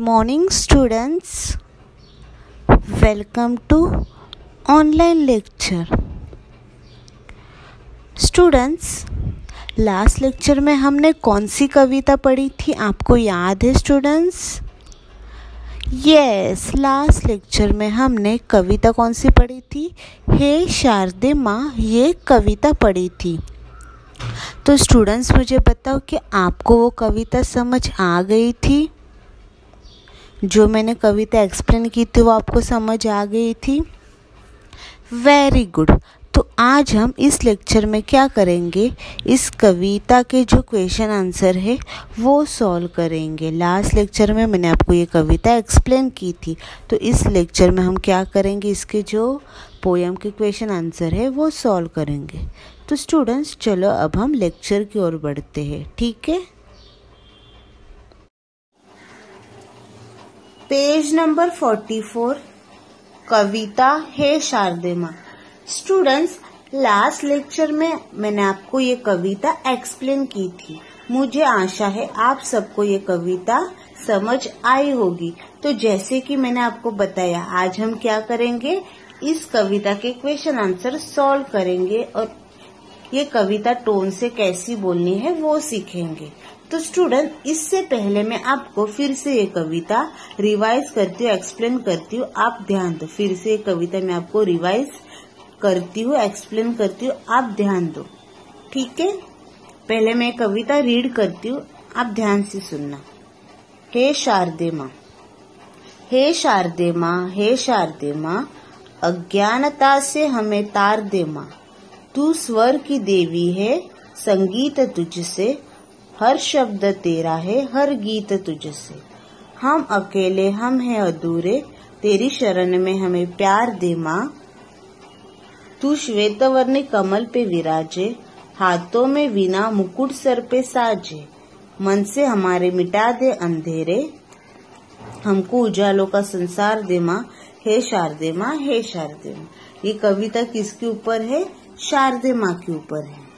morning, students. Welcome to online lecture. Students, last lecture में हमने कौन सी कविता पढ़ी थी, आपको याद है स्टूडेंट्स? यस, लास्ट लेक्चर में हमने कविता कौन सी पढ़ी थी? हे शारदे माँ, ये कविता पढ़ी थी। तो स्टूडेंट्स मुझे बताओ कि आपको वो कविता समझ आ गई थी? जो मैंने कविता एक्सप्लेन की थी वो आपको समझ आ गई थी? Very good. तो आज हम इस लेक्चर में क्या करेंगे, इस कविता के जो क्वेश्चन आंसर है वो सॉल्व करेंगे। लास्ट लेक्चर में मैंने आपको ये कविता एक्सप्लेन की थी, तो इस लेक्चर में हम क्या करेंगे, इसके जो पोयम के क्वेश्चन आंसर है वो सॉल्व करेंगे। तो स्टूडेंट्स चलो अब हम लेक्चर की ओर बढ़ते हैं, ठीक है? पेज नंबर 44, कविता हे शारदे माँ। स्टूडेंट्स, लास्ट लेक्चर में मैंने आपको ये कविता एक्सप्लेन की थी। मुझे आशा है आप सबको ये कविता समझ आई होगी। तो जैसे कि मैंने आपको बताया, आज हम क्या करेंगे, इस कविता के क्वेश्चन आंसर सॉल्व करेंगे और ये कविता टोन से कैसी बोलनी है वो सीखेंगे। तो स्टूडेंट, इससे पहले मैं आपको फिर से ये कविता रिवाइज करती हूँ, एक्सप्लेन करती हूँ, आप ध्यान दो। फिर से ये कविता मैं आपको रिवाइज करती हूँ, एक्सप्लेन करती हूँ, आप ध्यान दो, ठीक है? पहले मैं कविता रीड करती हूँ, आप ध्यान से सुनना। हे शारदे माँ, हे शारदे माँ, हे शारदे माँ, अज्ञानता से हमें तार दे माँ। तू स्वर की देवी है, संगीत तुझसे, हर शब्द तेरा है, हर गीत तुझसे। हम अकेले, हम हैं अधूरे, तेरी शरण में हमें प्यार दे माँ। तू श्वेतवर्णी कमल पे विराजे, हाथों में वीणा मुकुट सर पे साजे। मन से हमारे मिटा दे अंधेरे, हमको उजालों का संसार दे माँ। हे शारदे माँ, हे शारदे माँ। ये कविता किसके ऊपर है? शारदे माँ के ऊपर है।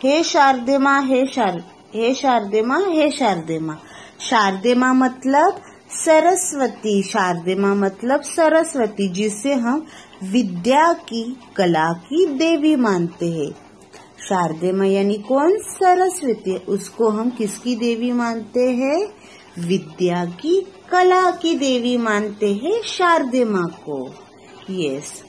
हे शारदे माँ, हे शारदे माँ, हे शारदे माँ। शारदे माँ मतलब सरस्वती, शारदे माँ मतलब सरस्वती, जिसे हम विद्या की, कला की देवी मानते हैं। शारदे माँ यानी कौन? सरस्वती। उसको हम किसकी देवी मानते हैं? विद्या की, कला की देवी मानते हैं शारदे माँ को। यस।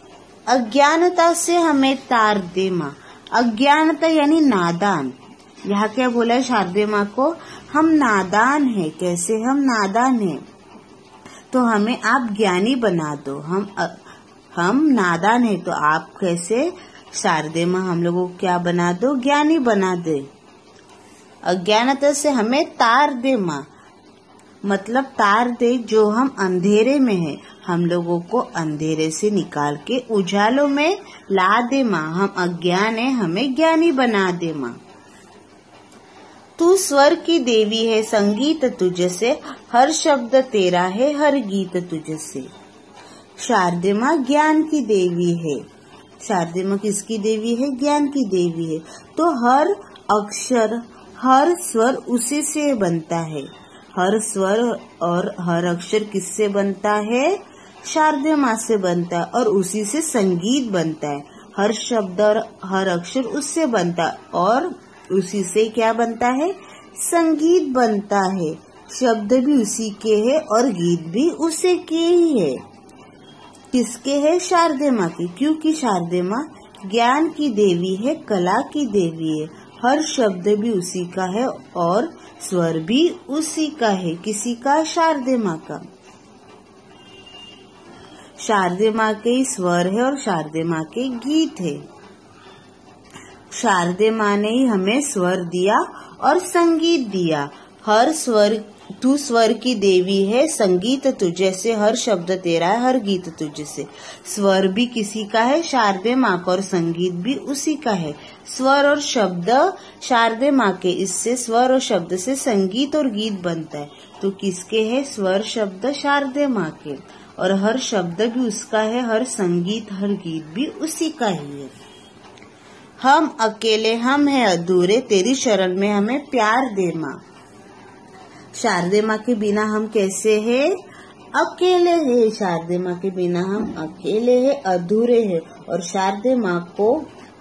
अज्ञानता से हमें तार दे माँ। अज्ञानता यानी नादान। यहाँ क्या बोला है शारदे माँ को? हम नादान हैं। कैसे हम नादान हैं? तो हमें आप ज्ञानी बना दो। हम नादान हैं, तो आप कैसे? शारदे माँ हम लोगों को क्या बना दो? ज्ञानी बना दे। अज्ञानता से हमें तार दे माँ, मतलब तार दे, जो हम अंधेरे में हैं, हम लोगों को अंधेरे से निकाल के उजालों में ला दे माँ। हम अज्ञान है, हमें ज्ञानी बना दे माँ। तू स्वर की देवी है, संगीत तुझसे, हर शब्द तेरा है, हर गीत तुझसे। शारदे माँ ज्ञान की देवी है। शारदे माँ किसकी देवी है? ज्ञान की देवी है। तो हर अक्षर, हर स्वर उसी से बनता है। हर स्वर और हर अक्षर किससे बनता है? शारदे माँ से बनता है, और उसी से संगीत बनता है। हर शब्द और हर अक्षर उससे बनता है, और उसी से क्या बनता है? संगीत बनता है। शब्द भी उसी के है और गीत भी उसी के ही है। किसके है? शारदे माँ की, क्योंकि शारदे माँ ज्ञान की देवी है, कला की देवी है। हर शब्द भी उसी का है और स्वर भी उसी का है। किसी का? शारदे माँ का। शारदे माँ के स्वर है और शारदे माँ के गीत है। शारदे माँ ने ही हमें स्वर दिया और संगीत दिया। हर स्वर, तू स्वर की देवी है, संगीत तुझसे, हर शब्द तेरा है, हर गीत तुझसे। स्वर भी किसी का है? शारदे माँ का, और संगीत भी उसी का है। स्वर और शब्द शारदे माँ के, इससे स्वर और शब्द से संगीत और गीत बनता है। तो किसके है? स्वर शब्द शारदे माँ के, और हर शब्द भी उसका है, हर संगीत, हर गीत भी उसी का ही है। हम अकेले, हम हैं अधूरे, तेरी शरण में हमें प्यार दे माँ। शारदे माँ के बिना हम कैसे हैं? अकेले हैं। शारदे माँ के बिना हम अकेले हैं, अधूरे हैं। और शारदे माँ को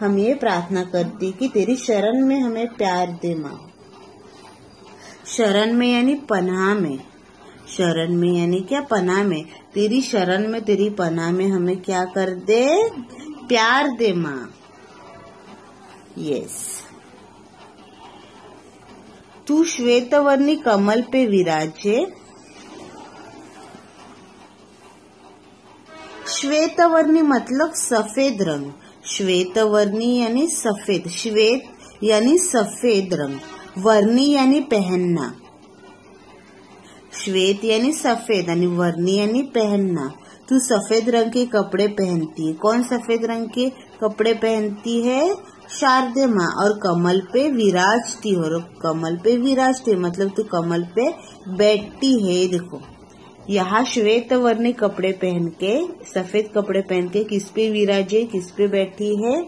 हम ये प्रार्थना करती कि तेरी शरण में हमें प्यार दे माँ। शरण में यानी पनाह में। शरण में यानी क्या? पनाह में। तेरी शरण में, तेरी पनाह में हमें क्या कर दे? प्यार दे माँ। यस। तू श्वेतवर्णी कमल पे विराजे। श्वेतवर्णी मतलब सफेद रंग। श्वेतवर्णी यानी सफेद। श्वेत यानी सफेद रंग। वर्णी यानी पहनना। श्वेत यानी सफेद यानी वर्णी यानी पहनना। तू सफेद रंग के कपड़े पहनती है। कौन सफेद रंग के कपड़े पहनती है? शारदे माँ। और कमल पे विराजती हो। कमल पे विराजती मतलब तू कमल पे बैठती है। देखो यहाँ श्वेत वर्णी कपड़े पहन के, सफेद कपड़े पहन के किस पे विराजे, किस पे बैठी है?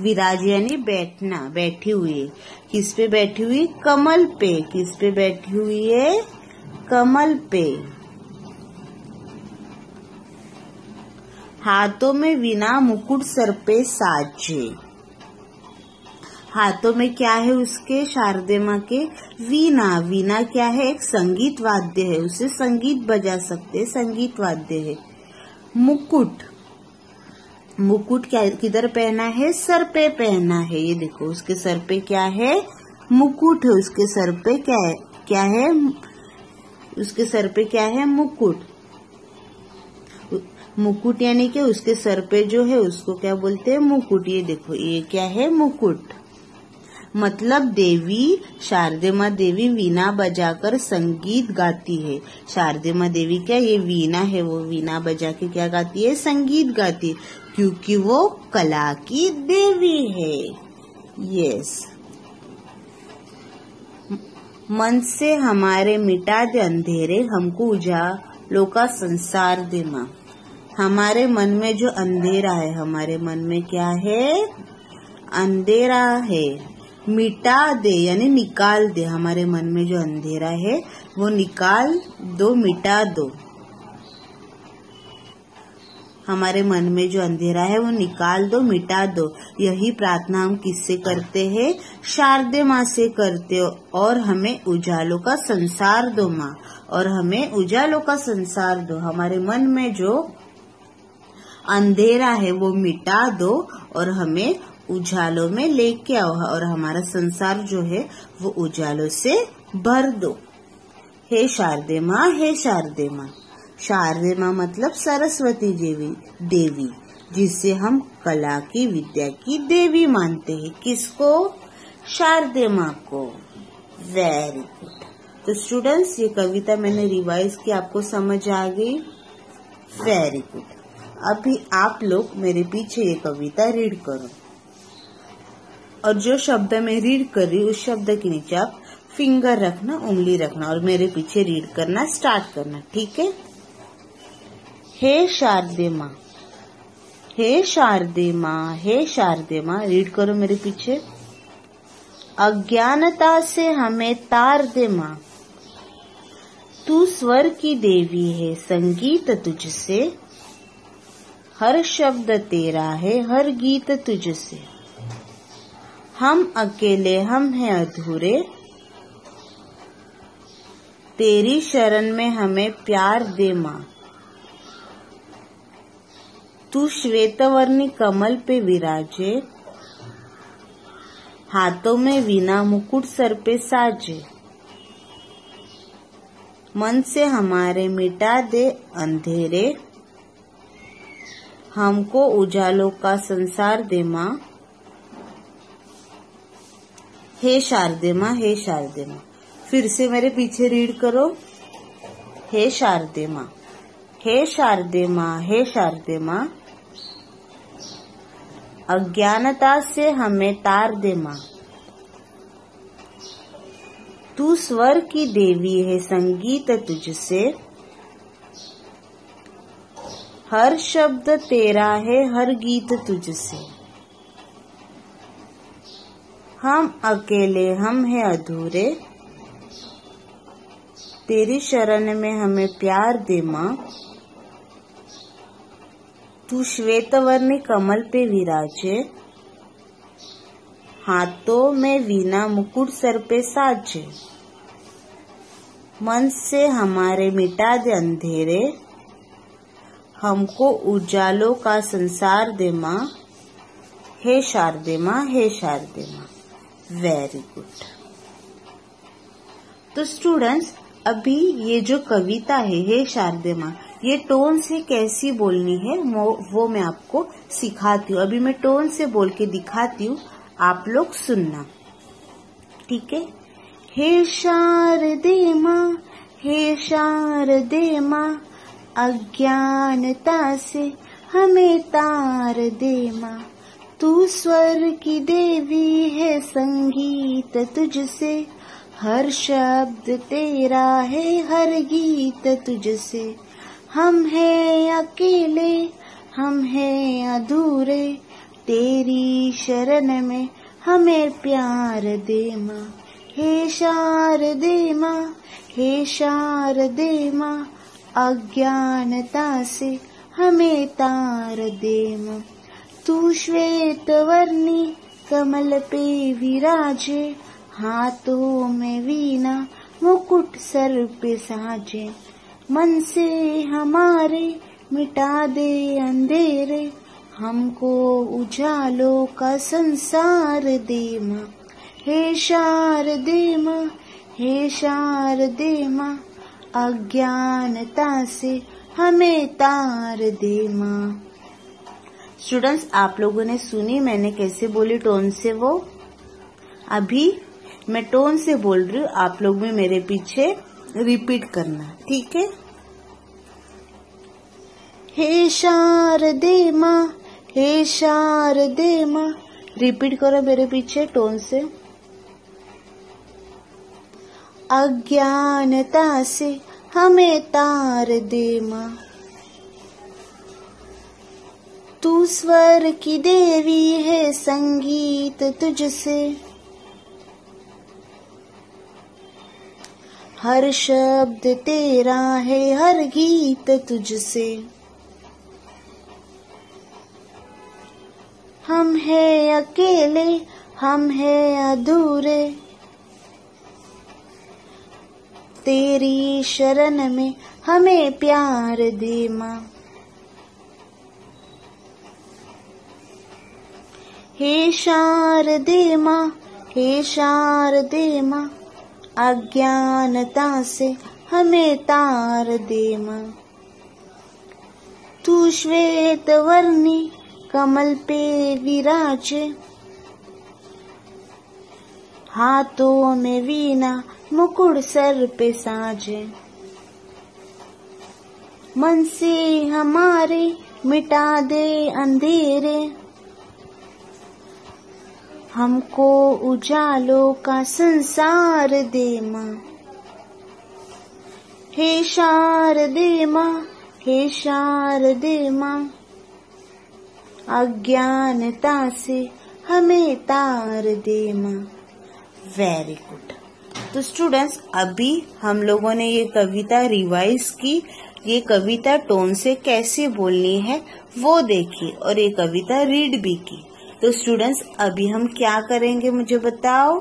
विराज यानी बैठना, बैठी हुई है। किस पे बैठी हुई? कमल पे। किस पे बैठी हुई है? कमल पे। हाथों में वीणा मुकुट सर पे साजे। हाथों में क्या है उसके? शारदे माँ के वीणा। वीणा क्या है? एक संगीत वाद्य है, उसे संगीत बजा सकते, संगीत वाद्य है। मुकुट, मुकुट क्या किधर पहना है? सर पे पहना है। ये देखो उसके सर पे क्या है? मुकुट है। उसके सर पे क्या है? उसके सर पे क्या है? मुकुट। मुकुट यानी कि उसके सर पे जो है उसको क्या बोलते हैं? मुकुट। ये देखो ये क्या है? मुकुट। मतलब देवी, शारदे माँ देवी वीणा बजाकर संगीत गाती है। शारदे माँ देवी क्या? ये वीणा है, वो वीणा बजा के क्या गाती है? संगीत गाती है, क्योंकि वो कला की देवी है। यस। मन से हमारे मिटा दे अंधेरे, हमको उजालों का संसार दे माँ। हमारे मन में जो अंधेरा है, हमारे मन में क्या है? अंधेरा है। मिटा दे यानी निकाल दे। हमारे मन में जो अंधेरा है वो निकाल दो, मिटा दो। हमारे मन में जो अंधेरा है वो निकाल दो, मिटा दो। यही प्रार्थना हम किससे करते हैं? शारदे माँ से करते हो। और हमें उजालों का संसार दो माँ। और हमें उजालों का संसार दो। हमारे मन में जो अंधेरा है वो मिटा दो और हमें उजालों में लेके आओ। और हमारा संसार जो है वो उजालों से भर दो। हे शारदे माँ, हे शारदे माँ। शारदे माँ मतलब सरस्वती देवी, जिसे हम कला की, विद्या की देवी मानते हैं। किसको? शारदे माँ को। Very good. तो स्टूडेंट्स ये कविता मैंने रिवाइज की, आपको समझ आ गई? Very good. अभी आप लोग मेरे पीछे ये कविता रीड करो और जो शब्द मैं रीड कर रही हूँ उस शब्द के नीचे आप फिंगर रखना, उंगली रखना और मेरे पीछे रीड करना स्टार्ट करना। ठीक है? हे शारदे माँ, हे शारदे माँ, हे शारदे माँ। रीड करो मेरे पीछे। अज्ञानता से हमें तार दे माँ, तू स्वर की देवी है, संगीत तुझसे, हर शब्द तेरा है, हर गीत तुझसे। हम अकेले, हम हैं अधूरे, तेरी शरण में हमें प्यार दे माँ। तू श्वेतवर्णी कमल पे विराजे, हाथों में वीणा मुकुट सर पे साजे। मन से हमारे मिटा दे अंधेरे, हमको उजालों का संसार दे माँ। हे शारदे माँ, हे शारदे माँ। फिर से मेरे पीछे रीड करो। हे शारदे माँ, हे शारदे माँ, हे शारदे माँ। अज्ञानता से हमें तार दे माँ, तू स्वर की देवी है, संगीत तुझसे, हर शब्द तेरा है, हर गीत तुझसे। हम अकेले, हम हैं अधूरे, तेरी शरण में हमें प्यार दे माँ। तू श्वेतवर्णी कमल पे विराजे, हाथों में वीणा मुकुट सर पे साजे। मन से हमारे मिटा दे अंधेरे, हमको उजालों का संसार दे माँ। हे शारदे माँ, हे शारदे माँ। Very good. तो स्टूडेंट्स, अभी ये जो कविता है हे शारदे माँ, ये टोन से कैसी बोलनी है वो मैं आपको सिखाती हूँ। अभी मैं टोन से बोल के दिखाती हूँ, आप लोग सुनना, ठीक है। हे शारदे माँ, हे शारदे माँ, अज्ञानता से हमें तार दे माँ। तू स्वर की देवी है, संगीत तुझसे, हर शब्द तेरा है, हर गीत तुझसे। हम हैं अकेले, हम हैं अधूरे, तेरी शरण में हमें प्यार दे माँ। हे शारदे माँ, हे शारदे माँ, अज्ञानता से हमें तार दे माँ। तू श्वेत वर्णी कमल पे विराजे, हाथों में वीणा मुकुट सर पे साजे। मन से हमारे मिटा दे अंधेरे, हमको उजालों का संसार दे माँ। हे शारदे माँ, हे शारदे माँ, अज्ञानता से हमें तार दे माँ। स्टूडेंट्स, आप लोगों ने सुनी मैंने कैसे बोली टोन से वो। अभी मैं टोन से बोल रही हूँ, आप लोग भी मेरे पीछे रिपीट करना, ठीक है। हे शारदे माँ, हे शारदे माँ, रिपीट करो मेरे पीछे टोन से। अज्ञानता से हमें तार दे माँ। तू स्वर की देवी है, संगीत तुझसे, हर शब्द तेरा है, हर गीत तुझसे। हम हैं अकेले, हम हैं अधूरे, तेरी शरण में हमें प्यार दे माँ। हे शारदे माँ, हे शारदे माँ, अज्ञानता से हमें तार दे माँ। तू श्वेत वर्णी कमल पे विराजे, हाथों में वीणा मुकुट सर पे साजे। मन से हमारे मिटा दे अंधेरे, हमको उजालों का संसार दे माँ। हे शारदे माँ, हे शारदे माँ, अज्ञानता से हमें तार दे माँ। Very good. तो स्टूडेंट्स, अभी हम लोगों ने ये कविता रिवाइज की, ये कविता टोन से कैसे बोलनी है वो देखी और ये कविता रीड भी की। तो स्टूडेंट्स, अभी हम क्या करेंगे मुझे बताओ।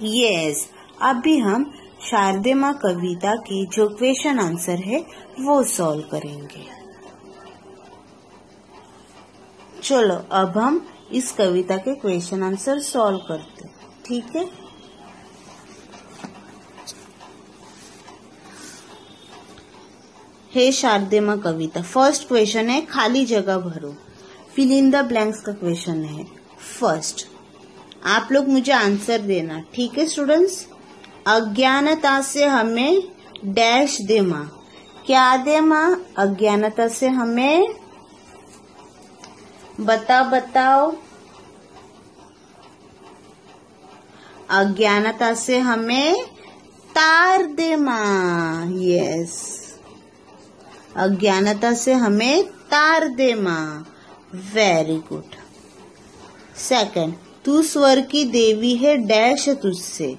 यस, अभी हम शारदे माँ कविता की जो क्वेश्चन आंसर है वो सॉल्व करेंगे। चलो अब हम इस कविता के क्वेश्चन आंसर सॉल्व करते हैं, ठीक है। हे शारदे माँ कविता, फर्स्ट क्वेश्चन है खाली जगह भरो, फिल इन द ब्लैंक्स का क्वेश्चन है। फर्स्ट आप लोग मुझे आंसर देना, ठीक है स्टूडेंट्स। अज्ञानता से हमें डैश दे माँ, क्या दे माँ? अज्ञानता से हमें बताओ। अज्ञानता से हमें तार दे माँ। यस, अज्ञानता से हमें तार दे माँ। Very good. सेकंड, तू स्वर की देवी है डैश तुझसे,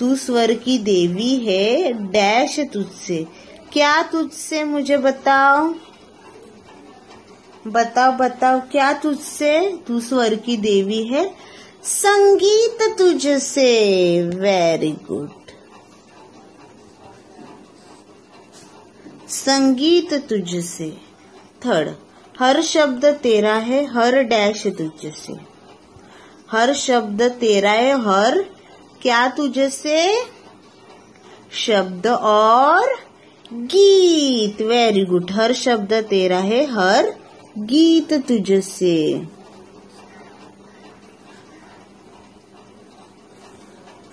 तू स्वर की देवी है डैश तुझसे। क्या तुझसे, मुझे बताओ बताओ बताओ, क्या तुझसे? तू स्वर की देवी है संगीत तुझसे। वेरी गुड, संगीत तुझसे। थर्ड, हर शब्द तेरा है हर डैश तुझसे। हर शब्द तेरा है, हर क्या तुझसे? शब्द और गीत। वेरी गुड, हर शब्द तेरा है हर गीत तुझसे।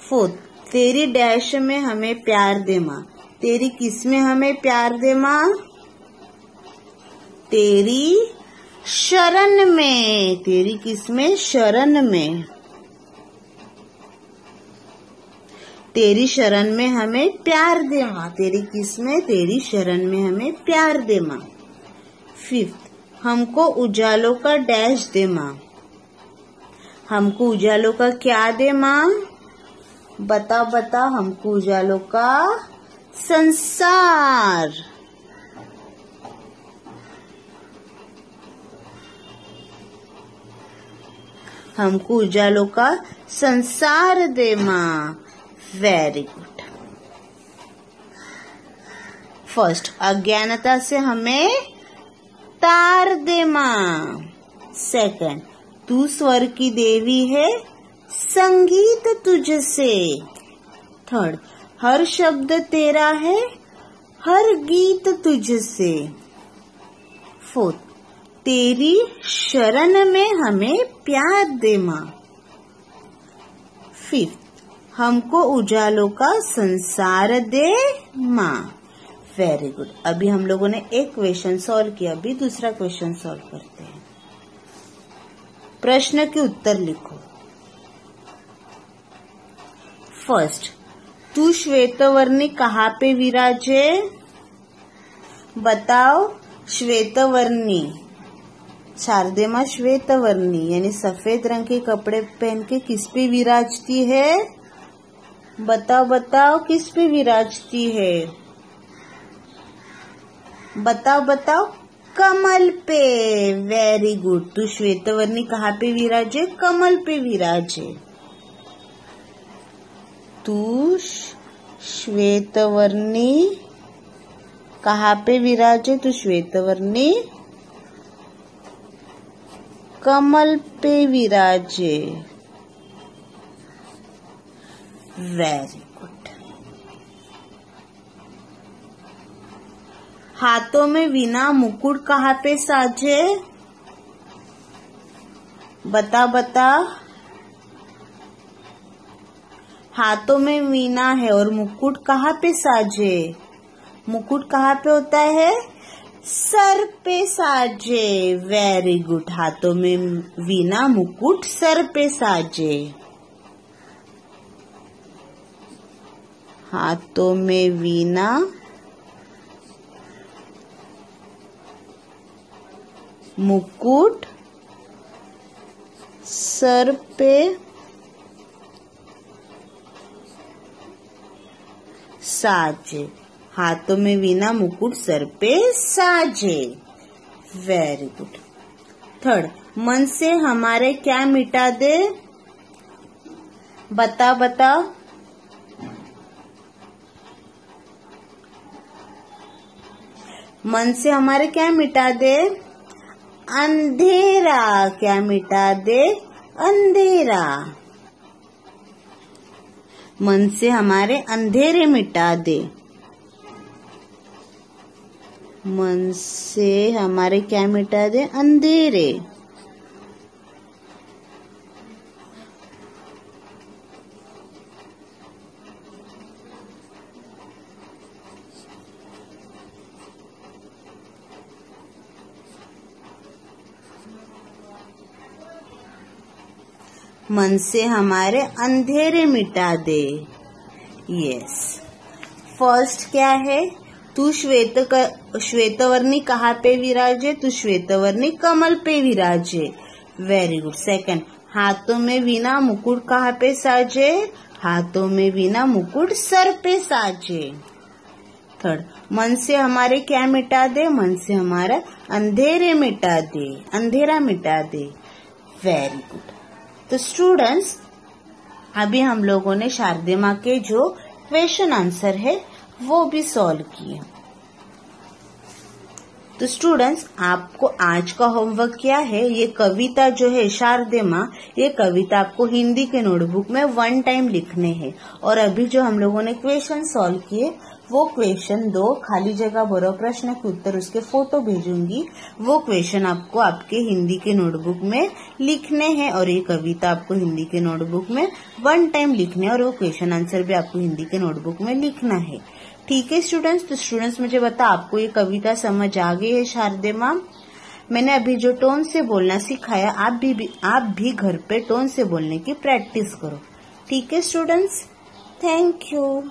फोर्थ, तेरी डैश में हमें प्यार दे माँ। तेरी किस में हमें प्यार दे माँ? तेरी शरण में। तेरी किस में? शरण में। तेरी शरण में हमें प्यार दे माँ। तेरी किस में? तेरी शरण में हमें प्यार दे माँ। फिफ्थ, हमको उजालों का डैश दे माँ। हमको उजालों का क्या दे माँ? बताओ बताओ, हमको उजालों का संसार। हमको उजालों का संसार दे माँ। Very good. फर्स्ट, अज्ञानता से हमें तार दे माँ। सेकंड, तू स्वर की देवी है संगीत तुझसे। थर्ड, हर शब्द तेरा है हर गीत तुझसे। फोर्थ, तेरी शरण में हमें प्यार दे माँ। फिफ्थ, हमको उजालों का संसार दे माँ। Very good. अभी हम लोगों ने एक क्वेश्चन सॉल्व किया, अभी दूसरा क्वेश्चन सॉल्व करते हैं। प्रश्न के उत्तर लिखो। फर्स्ट, तू श्वेतवर्णी कहाँ पे विराजे? बताओ। श्वेतवर्णी, शारदे माँ श्वेतवर्णी यानी सफेद रंग के कपड़े पहन के किस पे विराजती है? बताओ बताओ, किस पे विराजती है? बताओ बताओ, कमल पे। Very good. तू श्वेतवर्णी कहाँ पे विराजे? कमल पे विराजे। तू श्वेतवर्णी कहाँ पे विराजे? तू श्वेतवर्णी कमल पे विराजे। Very good. हाथों में वीणा मुकुट कहाँ पे साजे? बता बता। हाथों में वीणा है और मुकुट कहाँ पे साजे? मुकुट कहाँ पे होता है? सर पे साजे। Very good. हाथों में वीणा मुकुट सर पे साजे। हाथों में वीणा मुकुट सर पे साजे। हाथों में वीणा मुकुट सर पे साजे। Very good. थर्ड, मन से हमारे क्या मिटा दे? बता बता। मन से हमारे क्या मिटा दे? अंधेरा। क्या मिटा दे? अंधेरा। मन से हमारे अंधेरे मिटा दे। मन से हमारे क्या मिटा दे? अंधेरे। मन से हमारे अंधेरे मिटा दे। यस। फर्स्ट क्या है? तू श्वेतवर्णी कहाँ पे विराजे? तू श्वेतवर्णी कमल पे विराजे। Very good. सेकंड, हाथों में वीणा मुकुट कहाँ पे साजे? हाथों में वीणा मुकुट सर पे साजे। थर्ड, मन से हमारे क्या मिटा दे, मन से हमारा अंधेरे मिटा दे, अंधेरा मिटा दे। Very good. तो स्टूडेंट्स, अभी हम लोगों ने शारदे माँ के जो क्वेश्चन आंसर है वो भी सॉल्व किए। तो स्टूडेंट्स, आपको आज का होमवर्क क्या है, ये कविता जो है शारदे माँ, ये कविता आपको हिंदी के नोटबुक में 1 टाइम लिखने हैं। और अभी जो हम लोगों ने क्वेश्चन सॉल्व किए वो क्वेश्चन 2 खाली जगह भरो प्रश्न के उत्तर, उसके फोटो भेजूंगी। वो क्वेश्चन आपको आपके हिंदी के नोटबुक में लिखने हैं और ये कविता आपको हिंदी के नोटबुक में 1 टाइम लिखने हैं और वो क्वेश्चन आंसर भी आपको हिंदी के नोटबुक में लिखना है। ठीक है स्टूडेंट्स, तो स्टूडेंट्स मुझे बता, आपको ये कविता समझ आ गई है शारदे माँ? मैंने अभी जो टोन से बोलना सिखाया, आप भी घर पे टोन से बोलने की प्रैक्टिस करो। ठीक है स्टूडेंट्स, थैंक यू।